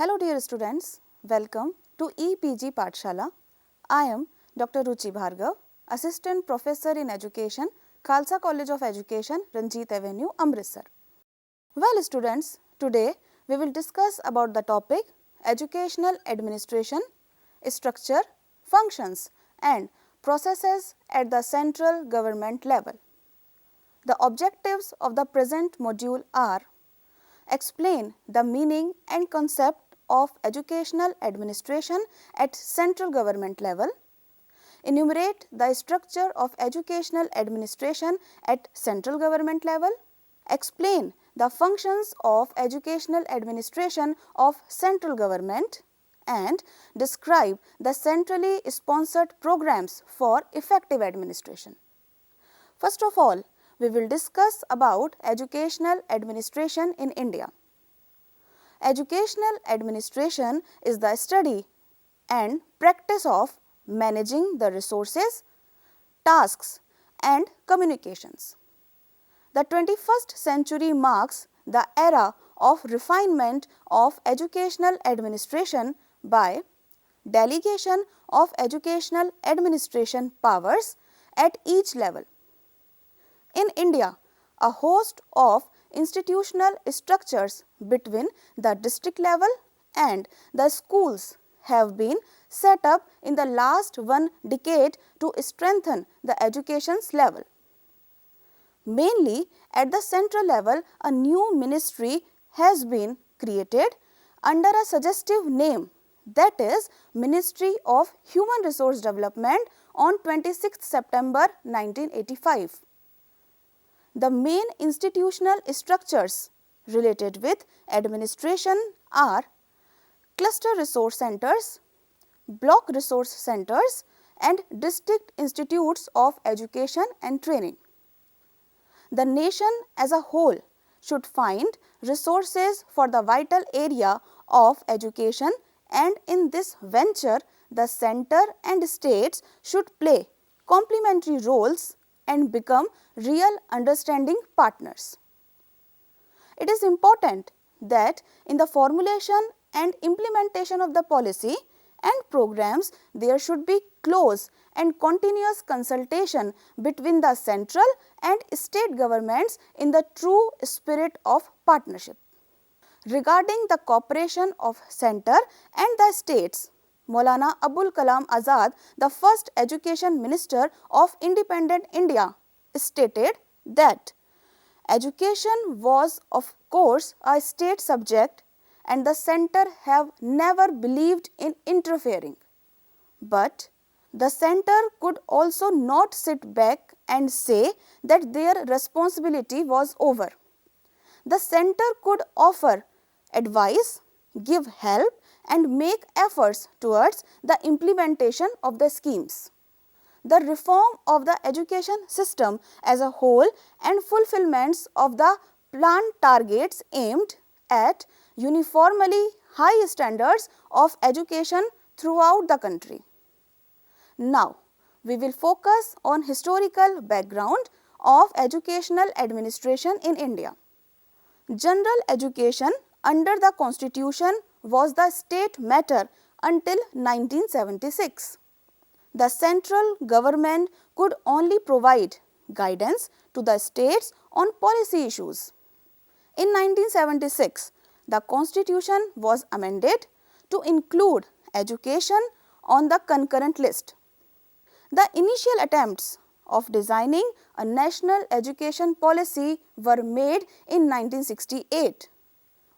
Hello dear students, welcome to EPG Pathshala. I am Dr. Ruchi Bhargav, Assistant Professor in Education, Khalsa College of Education, Ranjit Avenue, Amritsar. Well students, today we will discuss about the topic Educational Administration, Structure, Functions and Processes at the Central Government Level. The objectives of the present module are: explain the meaning and concept of educational administration at central government level, enumerate the structure of educational administration at central government level, explain the functions of educational administration of central government, and describe the centrally sponsored programs for effective administration. First of all, we will discuss about educational administration in India. Educational administration is the study and practice of managing the resources, tasks and communications. The 21st century marks the era of refinement of educational administration by delegation of educational administration powers at each level. In India, a host of institutional structures between the district level and the schools have been set up in the last one decade to strengthen the education's level. Mainly at the central level, a new ministry has been created under a suggestive name, that is Ministry of Human Resource Development, on 26 September 1985. The main institutional structures related with administration are cluster resource centers, block resource centers and district institutes of education and training. The nation as a whole should find resources for the vital area of education, and in this venture the center and states should play complementary roles and become real understanding partners. It is important that in the formulation and implementation of the policy and programs, there should be close and continuous consultation between the central and state governments in the true spirit of partnership. Regarding the cooperation of center and the states, Maulana Abul Kalam Azad, the first education minister of independent India, stated that education was of course a state subject and the center have never believed in interfering. But the center could also not sit back and say that their responsibility was over. The center could offer advice, give help and make efforts towards the implementation of the schemes. The reform of the education system as a whole and fulfillments of the planned targets aimed at uniformly high standards of education throughout the country. Now, we will focus on historical background of educational administration in India. General education under the Constitution was the state matter until 1976. The central government could only provide guidance to the states on policy issues. In 1976, the Constitution was amended to include education on the concurrent list. The initial attempts of designing a national education policy were made in 1968.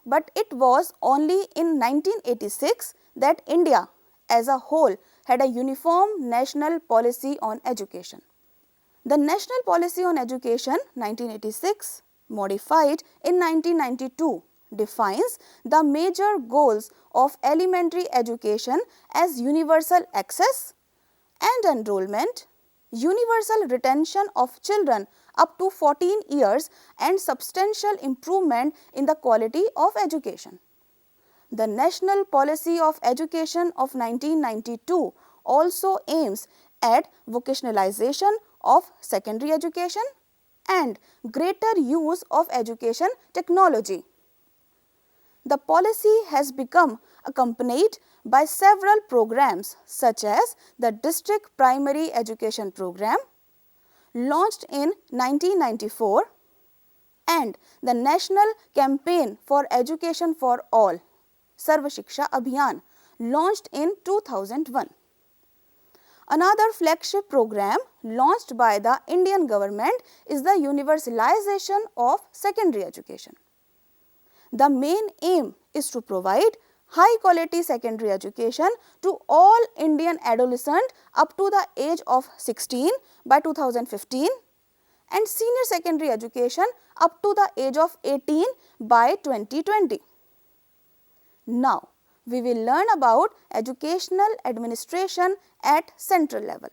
But it was only in 1986 that India as a whole had a uniform national policy on education. The National Policy on Education 1986, modified in 1992, defines the major goals of elementary education as universal access and enrollment, universal retention of children up to 14 years and substantial improvement in the quality of education. The National Policy of Education of 1992 also aims at vocationalization of secondary education and greater use of education technology. The policy has become accompanied by several programs such as the District Primary Education Program, launched in 1994, and the National Campaign for Education for All, Sarva Shiksha Abhiyan, launched in 2001. Another flagship program launched by the Indian government is the universalization of secondary education. The main aim is to provide high quality secondary education to all Indian adolescents up to the age of 16 by 2015 and senior secondary education up to the age of 18 by 2020. Now, we will learn about educational administration at central level.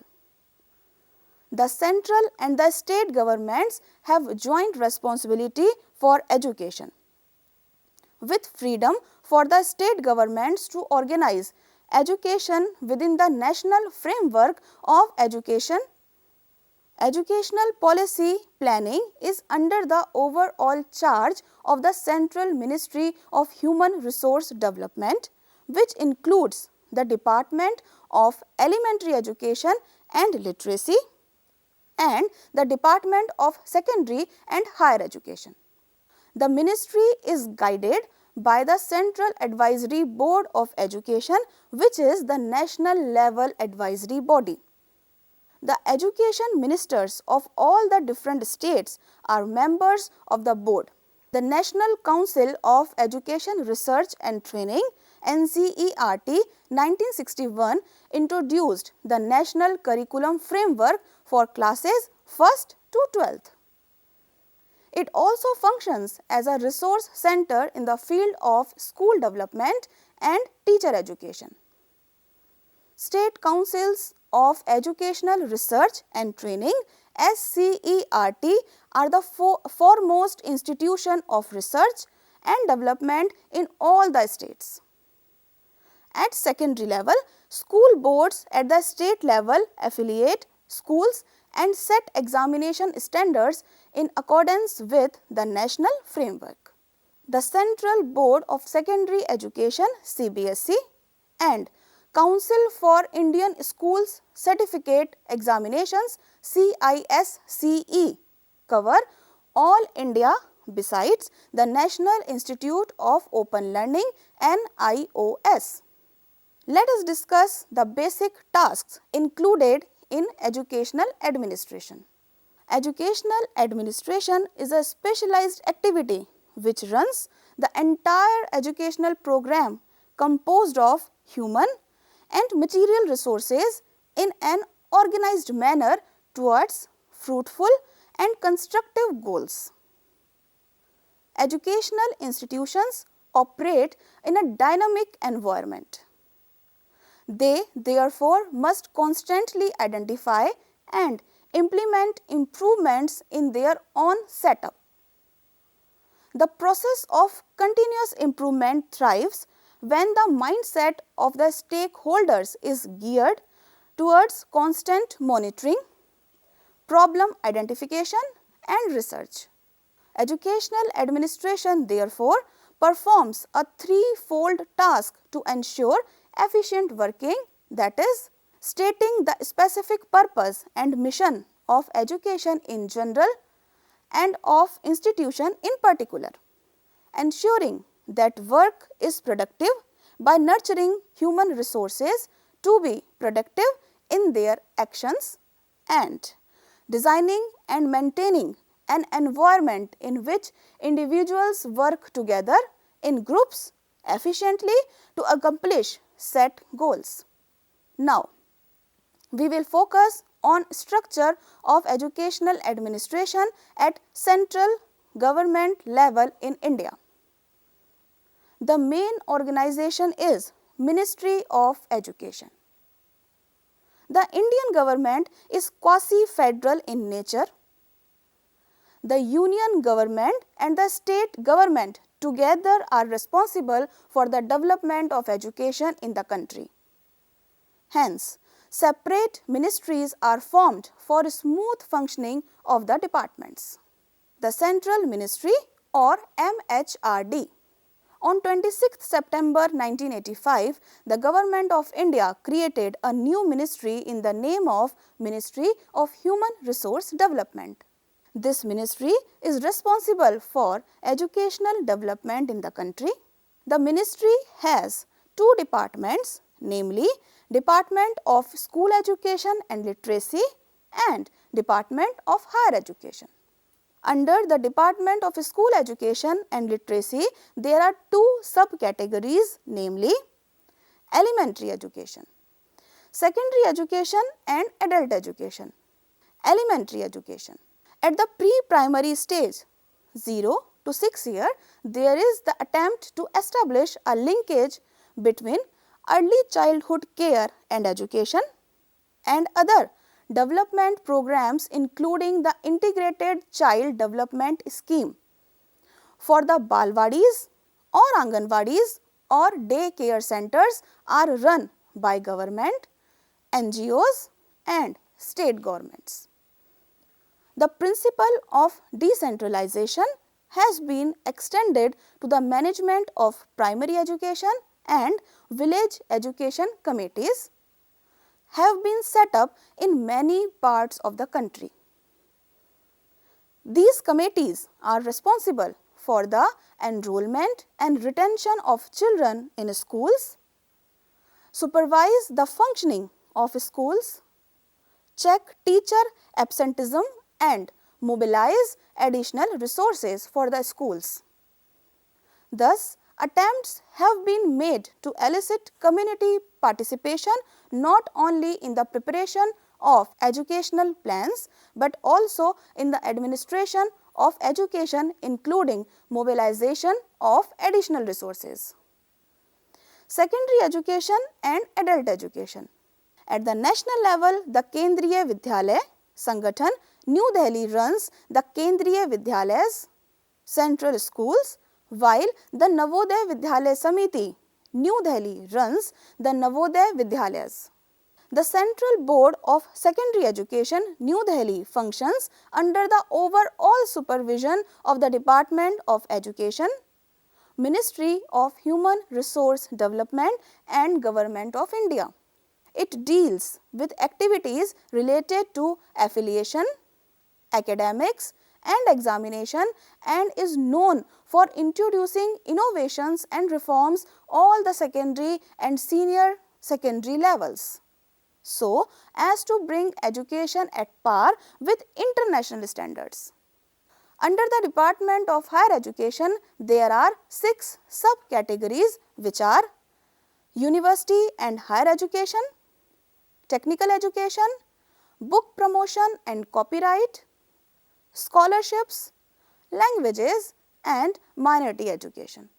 The central and the state governments have joint responsibility for education, with freedom for the state governments to organize education within the national framework of education. Educational policy planning is under the overall charge of the Central Ministry of Human Resource Development, which includes the Department of Elementary Education and Literacy and the Department of Secondary and Higher Education. The ministry is guided by the Central Advisory Board of Education, which is the national level advisory body. The education ministers of all the different states are members of the board. The National Council of Education Research and Training NCERT 1961 introduced the National Curriculum Framework for classes 1st to 12th. It also functions as a resource center in the field of school development and teacher education. State Councils of Educational Research and Training SCERT are the foremost institution of research and development in all the states. At secondary level, school boards at the state level affiliate schools and set examination standards in accordance with the national framework. The Central Board of Secondary Education CBSE and Council for Indian Schools Certificate Examinations CISCE cover all India besides the National Institute of Open Learning NIOS. Let us discuss the basic tasks included in educational administration. Educational administration is a specialized activity which runs the entire educational program composed of human and material resources in an organized manner towards fruitful and constructive goals. Educational institutions operate in a dynamic environment. They therefore must constantly identify and implement improvements in their own setup. The process of continuous improvement thrives when the mindset of the stakeholders is geared towards constant monitoring, problem identification and research. Educational administration therefore performs a threefold task to ensure efficient working, that is, stating the specific purpose and mission of education in general and of institution in particular, ensuring that work is productive by nurturing human resources to be productive in their actions, and designing and maintaining an environment in which individuals work together in groups efficiently to accomplish set goals. Now, we will focus on structure of educational administration at central government level in India. The main organization is Ministry of Education. The Indian government is quasi-federal in nature. The union government and the state government together are responsible for the development of education in the country. Hence, separate ministries are formed for smooth functioning of the departments. The Central Ministry or MHRD On 26th September 1985, the Government of India created a new ministry in the name of Ministry of Human Resource Development. This ministry is responsible for educational development in the country. The ministry has two departments, namely Department of School Education and Literacy and Department of Higher Education. Under the Department of School Education and Literacy, there are two subcategories, namely elementary education, secondary education and adult education. Elementary education. At the pre-primary stage, 0 to 6 year, there is the attempt to establish a linkage between early childhood care and education and other development programs, including the Integrated Child Development Scheme. For the Balwadis or Anganwadis or day care centers are run by government, NGOs and state governments. The principle of decentralization has been extended to the management of primary education, and village education committees have been set up in many parts of the country. These committees are responsible for the enrollment and retention of children in schools, supervise the functioning of schools, check teacher absenteeism and mobilize additional resources for the schools. Thus, attempts have been made to elicit community participation not only in the preparation of educational plans but also in the administration of education, including mobilization of additional resources. Secondary education and adult education. At the national level, the Kendriya Vidyalaya Sangathan, New Delhi runs the Kendriya Vidyalayas, central schools, while the Navodaya Vidyalaya Samiti, New Delhi runs the Navodaya Vidyalayas. The Central Board of Secondary Education, New Delhi functions under the overall supervision of the Department of Education, Ministry of Human Resource Development and Government of India. It deals with activities related to affiliation, academics and examination, and is known for introducing innovations and reforms all the secondary and senior secondary levels, so as to bring education at par with international standards. Under the Department of Higher Education, there are 6 subcategories, which are University and Higher Education, Technical Education, Book Promotion and Copyright, Scholarships, Languages and Minority Education.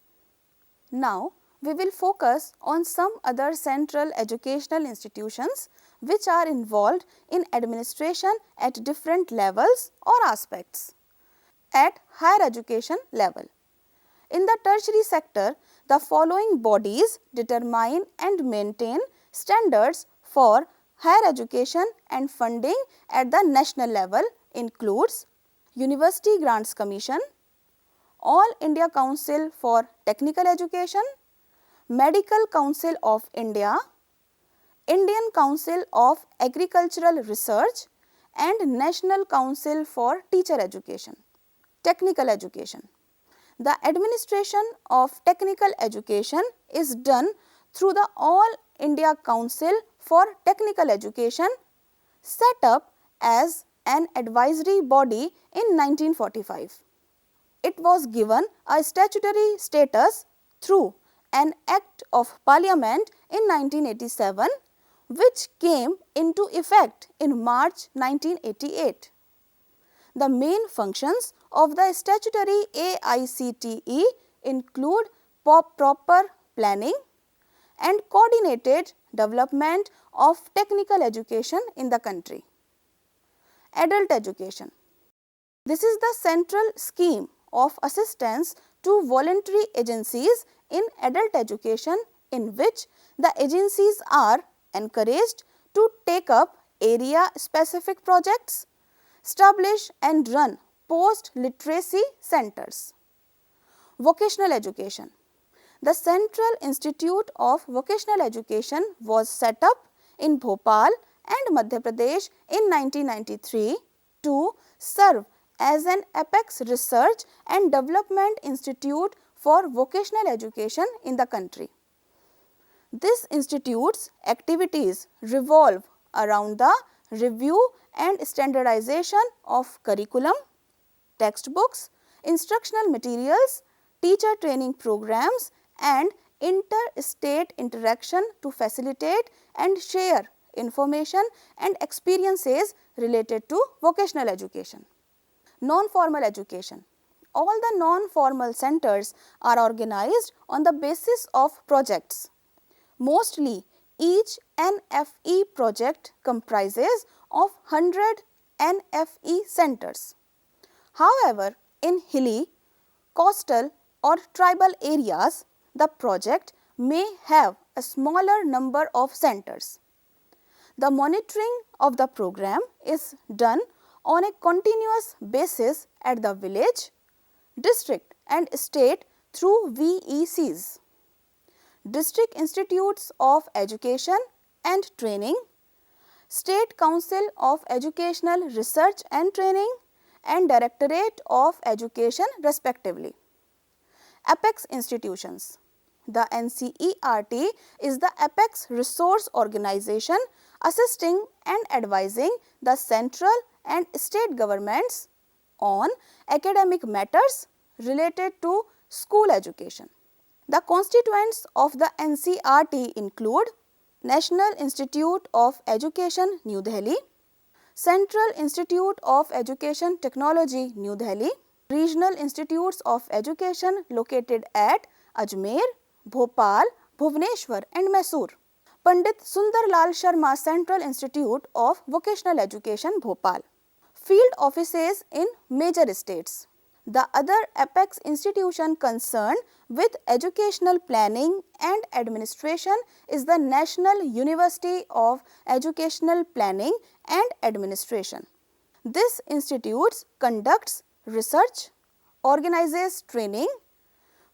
Now, we will focus on some other central educational institutions which are involved in administration at different levels or aspects. At higher education level. In the tertiary sector, the following bodies determine and maintain standards for higher education and funding at the national level includes University Grants Commission, All India Council for Technical Education, Medical Council of India, Indian Council of Agricultural Research and National Council for Teacher Education. Technical Education. The administration of technical education is done through the All India Council for Technical Education, set up as an advisory body in 1945. It was given a statutory status through an Act of Parliament in 1987, which came into effect in March 1988. The main functions of the statutory AICTE include proper planning and coordinated development of technical education in the country. Adult education. This is the central scheme of assistance to voluntary agencies in adult education, in which the agencies are encouraged to take up area-specific projects, establish and run post-literacy centers. Vocational education. The Central Institute of Vocational Education was set up in Bhopal and Madhya Pradesh in 1993 to serve as an apex research and development institute for vocational education in the country. This institute's activities revolve around the review and standardization of curriculum, textbooks, instructional materials, teacher training programs and inter-state interaction to facilitate and share information and experiences related to vocational education. Non-formal education. All the non-formal centers are organized on the basis of projects. Mostly, each NFE project comprises of 100 NFE centers. However, in hilly, coastal or tribal areas, the project may have a smaller number of centers. The monitoring of the program is done on a continuous basis at the village, district and state through VECs. District Institutes of Education and Training, State Council of Educational Research and Training and Directorate of Education respectively. Apex institutions. The NCERT is the apex resource organization assisting and advising the central and state governments on academic matters related to school education. The constituents of the NCERT include National Institute of Education, New Delhi, Central Institute of Education Technology, New Delhi, Regional Institutes of Education located at Ajmer, Bhopal, Bhubaneswar and Mysore, Pandit Sundar Lal Sharma Central Institute of Vocational Education, Bhopal, field offices in major states. The other apex institution concerned with educational planning and administration is the National University of Educational Planning and Administration. This institute conducts research, organizes training,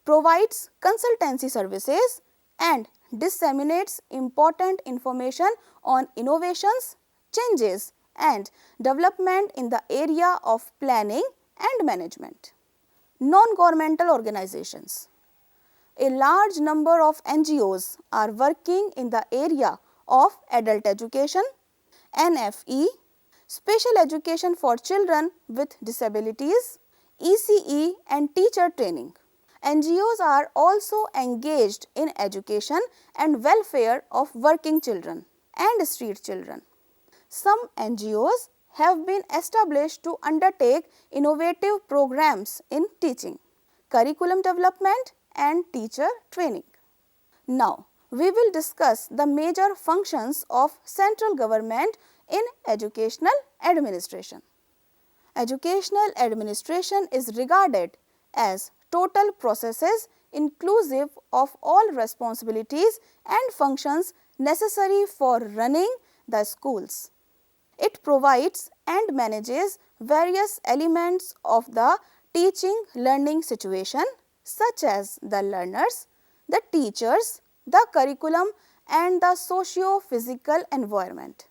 provides consultancy services and disseminates important information on innovations, changes and development in the area of planning and management. Non-governmental organizations. A large number of NGOs are working in the area of adult education, NFE, special education for children with disabilities, ECE and teacher training. NGOs are also engaged in education and welfare of working children and street children. Some NGOs have been established to undertake innovative programs in teaching, curriculum development and teacher training. Now, we will discuss the major functions of central government in educational administration. Educational administration is regarded as total processes inclusive of all responsibilities and functions necessary for running the schools. It provides and manages various elements of the teaching-learning situation such as the learners, the teachers, the curriculum and the socio-physical environment.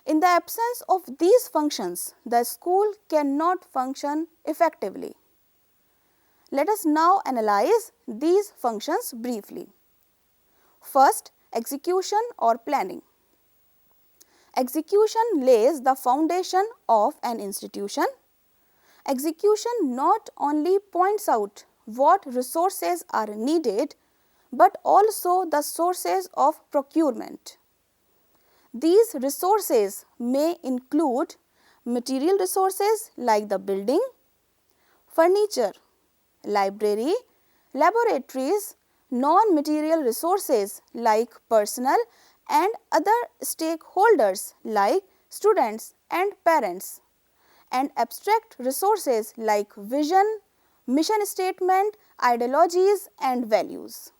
In the absence of these functions, the school cannot function effectively. Let us now analyze these functions briefly. First, execution or planning. Execution lays the foundation of an institution. Execution not only points out what resources are needed, but also the sources of procurement. These resources may include material resources like the building, furniture, library, laboratories, non-material resources like personnel and other stakeholders like students and parents, and abstract resources like vision, mission statement, ideologies and values.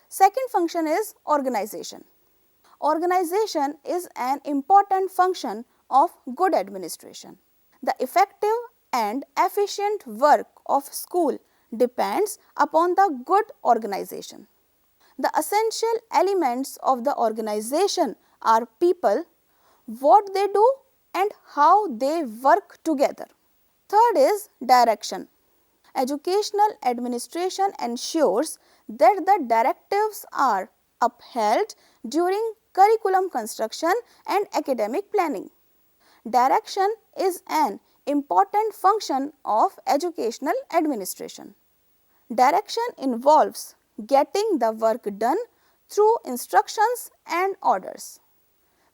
Second function is organization. Organization is an important function of good administration. The effective and efficient work of school depends upon the good organization. The essential elements of the organization are people, what they do and how they work together. Third is direction. Educational administration ensures that the directives are upheld during curriculum construction and academic planning. Direction is an important function of educational administration. Direction involves getting the work done through instructions and orders.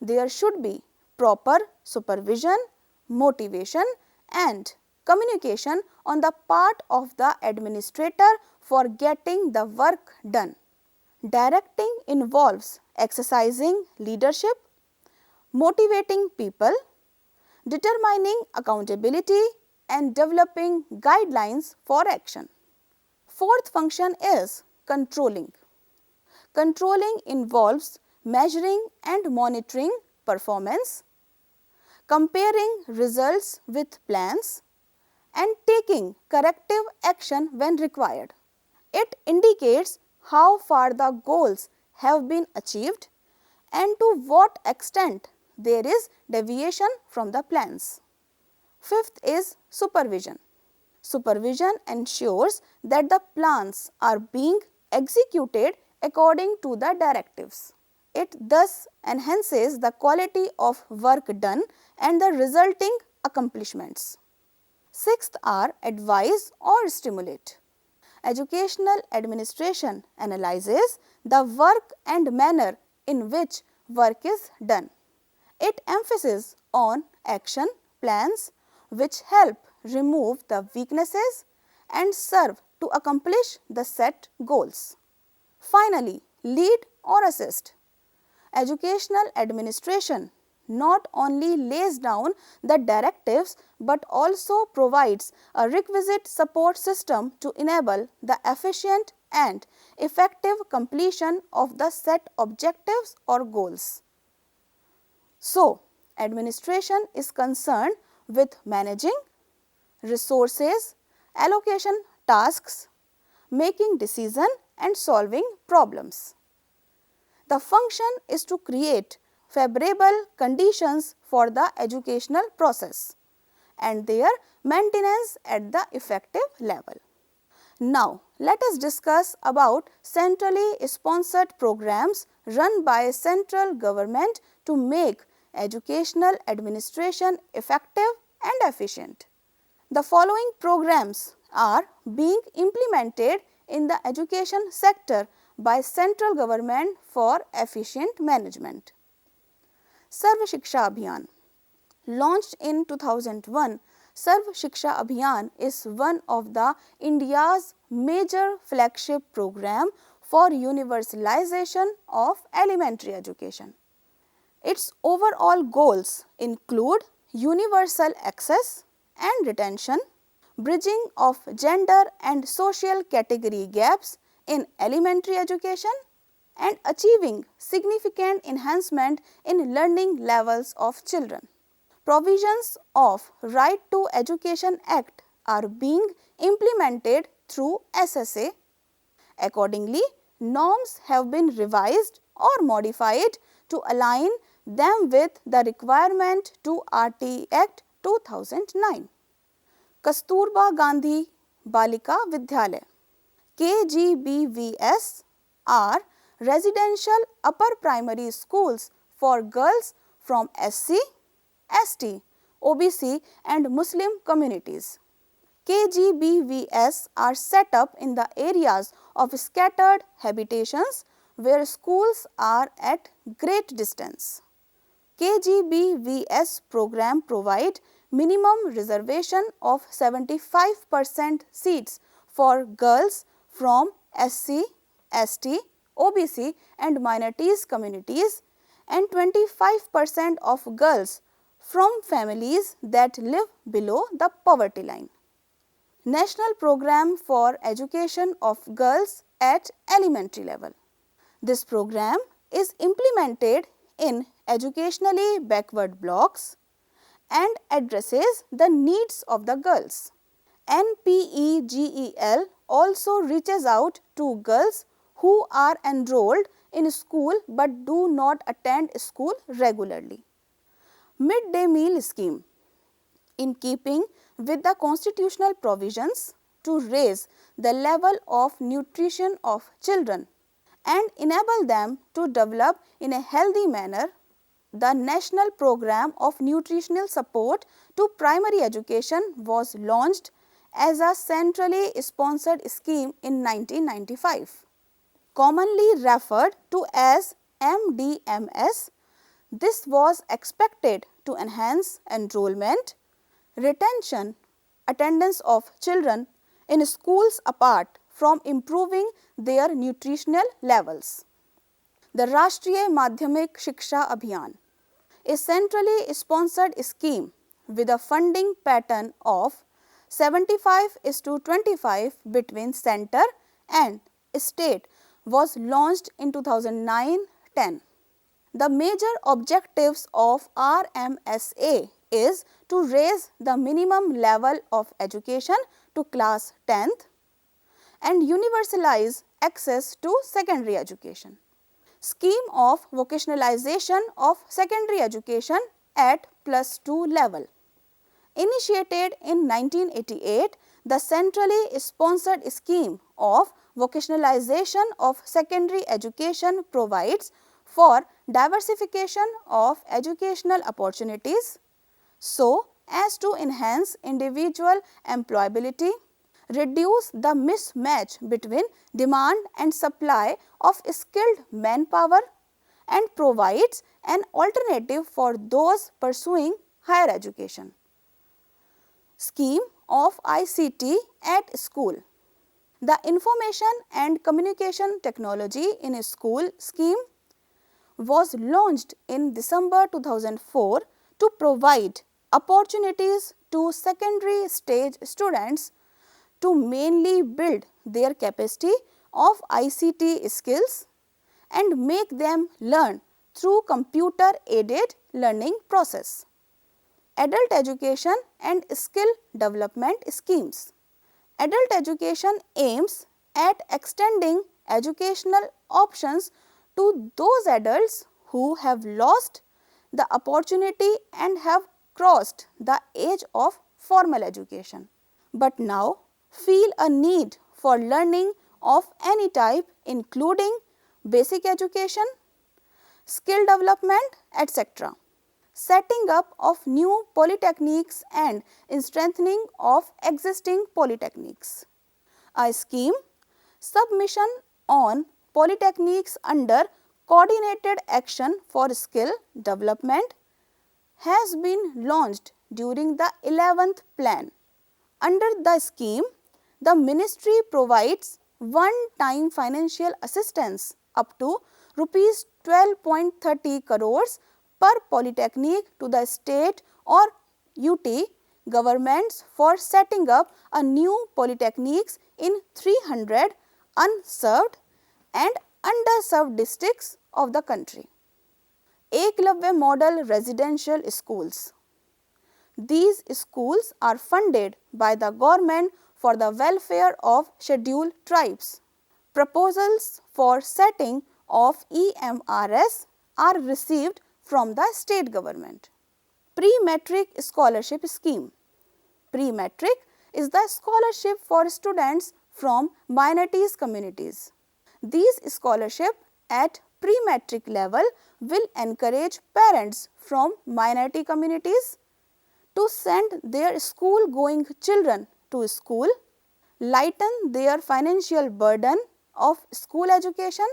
There should be proper supervision, motivation and communication on the part of the administrator for getting the work done. Directing involves exercising leadership, motivating people, determining accountability and developing guidelines for action. Fourth function is controlling. Controlling involves measuring and monitoring performance, comparing results with plans, and taking corrective action when required. It indicates how far the goals have been achieved and to what extent there is deviation from the plans. Fifth is supervision. Supervision ensures that the plans are being executed according to the directives. It thus enhances the quality of work done and the resulting accomplishments. Sixth are advise or stimulate. Educational administration analyzes the work and manner in which work is done. It emphasizes on action plans which help remove the weaknesses and serve to accomplish the set goals. Finally, lead or assist. Educational administration not only lays down the directives but also provides a requisite support system to enable the efficient and effective completion of the set objectives or goals. So, administration is concerned with managing resources, allocation tasks, making decisions and solving problems. The function is to create favorable conditions for the educational process and their maintenance at the effective level. Now, let us discuss about centrally sponsored programs run by central government to make educational administration effective and efficient. The following programs are being implemented in the education sector by central government for efficient management. Sarv Shiksha Abhiyan. Launched in 2001, Sarv Shiksha Abhiyan is one of the India's major flagship program for universalization of elementary education. Its overall goals include universal access and retention, bridging of gender and social category gaps in elementary education, and achieving significant enhancement in learning levels of children. Provisions of Right to Education Act are being implemented through SSA. Accordingly, norms have been revised or modified to align them with the requirement to RT Act 2009. Kasturba Gandhi Balika Vidyalaya KGBVS are residential upper primary schools for girls from SC, ST, OBC and Muslim communities. KGBVS are set up in the areas of scattered habitations where schools are at great distance. KGBVS program provide minimum reservation of 75% seats for girls from SC, ST, OBC and minorities communities and 25% of girls from families that live below the poverty line. National Program for Education of Girls at Elementary Level. This program is implemented in educationally backward blocks and addresses the needs of the girls. NPEGEL also reaches out to girls who are enrolled in school but do not attend school regularly. Midday meal scheme. In keeping with the constitutional provisions to raise the level of nutrition of children and enable them to develop in a healthy manner, the National Program of Nutritional Support to Primary Education was launched as a centrally sponsored scheme in 1995. Commonly referred to as MDMS, this was expected to enhance enrollment, retention, attendance of children in schools apart from improving their nutritional levels. The Rashtriya Madhyamik Shiksha Abhiyan, a centrally sponsored scheme with a funding pattern of 75:25 between center and state, was launched in 2009-10. The major objectives of RMSA is to raise the minimum level of education to class 10th and universalize access to secondary education. Scheme of vocationalization of secondary education at +2 level. Initiated in 1988, the centrally sponsored scheme of vocationalization of secondary education provides for diversification of educational opportunities so as to enhance individual employability, reduce the mismatch between demand and supply of skilled manpower, and provides an alternative for those pursuing higher education. Scheme of ICT at school. The Information and Communication Technology in School scheme was launched in December 2004 to provide opportunities to secondary stage students to mainly build their capacity of ICT skills and make them learn through computer aided learning process. Adult education and skill development schemes. Adult education aims at extending educational options to those adults who have lost the opportunity and have crossed the age of formal education, but now feel a need for learning of any type, including basic education, skill development, etc. Setting up of new polytechnics and strengthening of existing polytechnics. A scheme, submission on polytechnics under Coordinated Action for Skill Development, has been launched during the 11th plan. Under the scheme, the ministry provides one-time financial assistance up to rupees 12.30 crores per polytechnic to the state or UT governments for setting up a new polytechnics in 300 unserved and underserved districts of the country. Eklavya Model Residential Schools. These schools are funded by the government for the welfare of scheduled tribes. Proposals for setting of EMRS are received from the state government. Pre-matric scholarship scheme. Pre-matric is the scholarship for students from minorities communities. These scholarships at pre-matric level will encourage parents from minority communities to send their school-going children to school, lighten their financial burden of school education,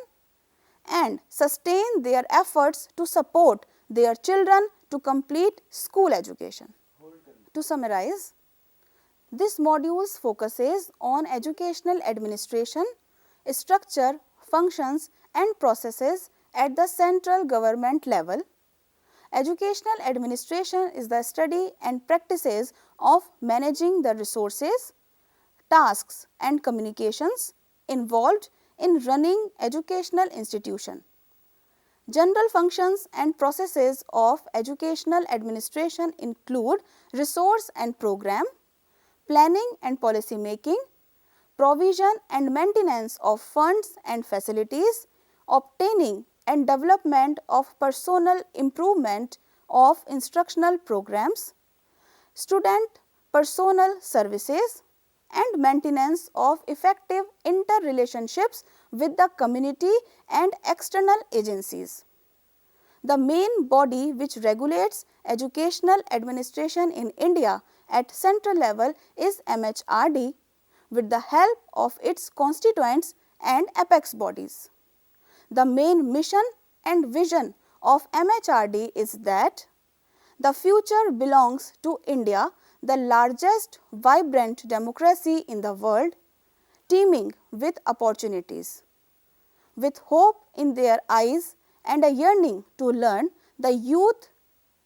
and sustain their efforts to support their children to complete school education. To summarize, this module focuses on educational administration, structure, functions and processes at the central government level. Educational administration is the study and practices of managing the resources, tasks and communications involved in running educational institution. General functions and processes of educational administration include resource and program, planning and policy making, provision and maintenance of funds and facilities, obtaining and development of personal improvement of instructional programs, student personal services, and maintenance of effective interrelationships with the community and external agencies. The main body which regulates educational administration in India at central level is MHRD with the help of its constituents and apex bodies. The main mission and vision of MHRD is that the future belongs to India, the largest vibrant democracy in the world, teeming with opportunities. With hope in their eyes and a yearning to learn, the youth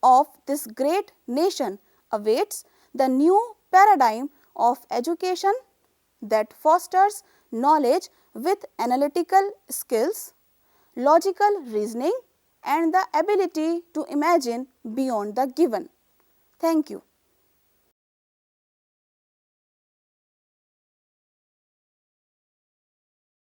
of this great nation awaits the new paradigm of education that fosters knowledge with analytical skills, logical reasoning, and the ability to imagine beyond the given. Thank you.